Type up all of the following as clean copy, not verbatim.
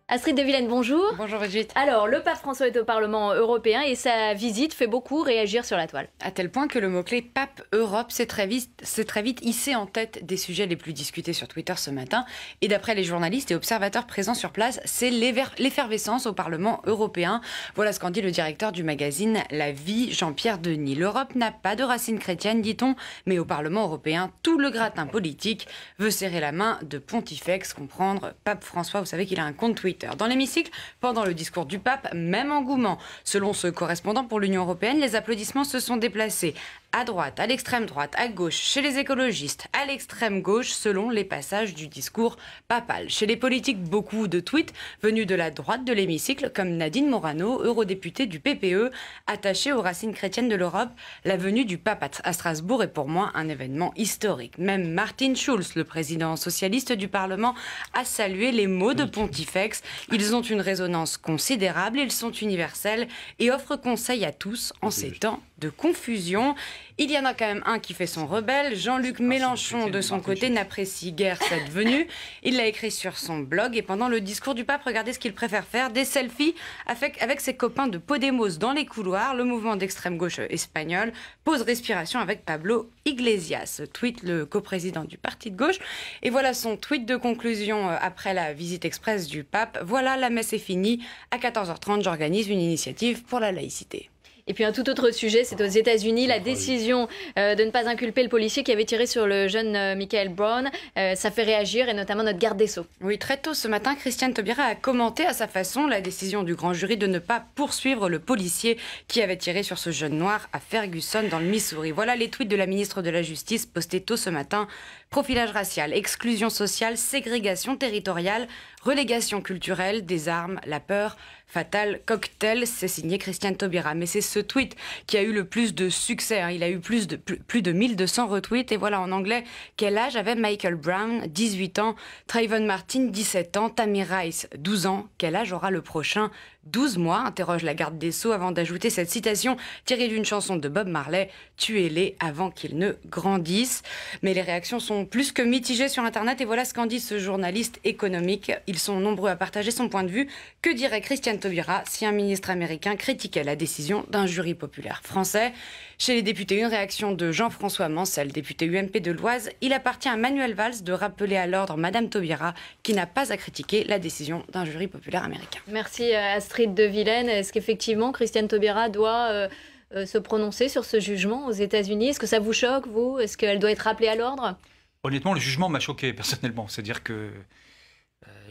Astrid de Vilaine, bonjour. Bonjour Brigitte. Alors, le pape François est au Parlement européen et sa visite fait beaucoup réagir sur la toile. À tel point que le mot-clé pape Europe s'est très vite hissé en tête des sujets les plus discutés sur Twitter ce matin. Et d'après les journalistes et observateurs présents sur place, c'est l'effervescence au Parlement européen. Voilà ce qu'en dit le directeur du magazine La Vie, Jean-Pierre Denis. L'Europe n'a pas de racines chrétiennes, dit-on, mais au Parlement européen, tout le gratin politique veut serrer la main de Pontifex, comprendre pape François. Vous savez qu'il a un compte Twitter. Dans l'hémicycle, pendant le discours du pape, même engouement. Selon ce correspondant pour l'Union européenne, les applaudissements se sont déplacés à droite, à l'extrême droite, à gauche, chez les écologistes, à l'extrême gauche, selon les passages du discours papal. Chez les politiques, beaucoup de tweets venus de la droite de l'hémicycle, comme Nadine Morano, eurodéputée du PPE, attachée aux racines chrétiennes de l'Europe. La venue du pape à Strasbourg est pour moi un événement historique. Même Martin Schulz, le président socialiste du Parlement, a salué les mots de Pontifex. Ils ont une résonance considérable, ils sont universels et offrent conseil à tous en ces temps de confusion. Il y en a quand même un qui fait son rebelle. Jean-Luc Mélenchon, de son côté, n'apprécie guère cette venue. Il l'a écrit sur son blog et pendant le discours du pape, regardez ce qu'il préfère faire, des selfies avec ses copains de Podemos dans les couloirs. Le mouvement d'extrême gauche espagnol pose respiration avec Pablo Iglesias, tweet le coprésident du parti de gauche. Et voilà son tweet de conclusion après la visite express du pape. Voilà, la messe est finie. À 14h30, j'organise une initiative pour la laïcité. Et puis un tout autre sujet, c'est aux États-Unis, la décision de ne pas inculper le policier qui avait tiré sur le jeune Michael Brown. Ça fait réagir, et notamment notre garde des Sceaux. Oui, très tôt ce matin, Christiane Taubira a commenté à sa façon la décision du grand jury de ne pas poursuivre le policier qui avait tiré sur ce jeune noir à Ferguson, dans le Missouri. Voilà les tweets de la ministre de la Justice postés tôt ce matin. Profilage racial, exclusion sociale, ségrégation territoriale, relégation culturelle, des armes, la peur, fatal cocktail, c'est signé Christiane Taubira. Mais c'est ce tweet qui a eu le plus de succès. Il a eu plus de 1200 retweets. Et voilà en anglais, quel âge avait Michael Brown? 18 ans. Trayvon Martin, 17 ans. Tamir Rice, 12 ans. Quel âge aura le prochain? 12 mois, interroge la garde des Sceaux avant d'ajouter cette citation tirée d'une chanson de Bob Marley, « Tuez-les avant qu'ils ne grandissent ». Mais les réactions sont plus que mitigées sur Internet et voilà ce qu'en dit ce journaliste économique. Ils sont nombreux à partager son point de vue. Que dirait Christiane Taubira si un ministre américain critiquait la décision d'un jury populaire français? Chez les députés, une réaction de Jean-François Mancel, député UMP de l'Oise. Il appartient à Manuel Valls de rappeler à l'ordre Madame Taubira qui n'a pas à critiquer la décision d'un jury populaire américain. Merci Astrid de Vilaine. Est-ce qu'effectivement Christiane Taubira doit se prononcer sur ce jugement aux États-Unis? Est-ce que ça vous choque, vous? Est-ce qu'elle doit être rappelée à l'ordre? Honnêtement, le jugement m'a choqué personnellement. C'est-à-dire que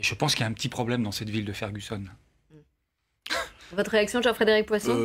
je pense qu'il y a un petit problème dans cette ville de Ferguson. Votre réaction, Jean-Frédéric Poisson?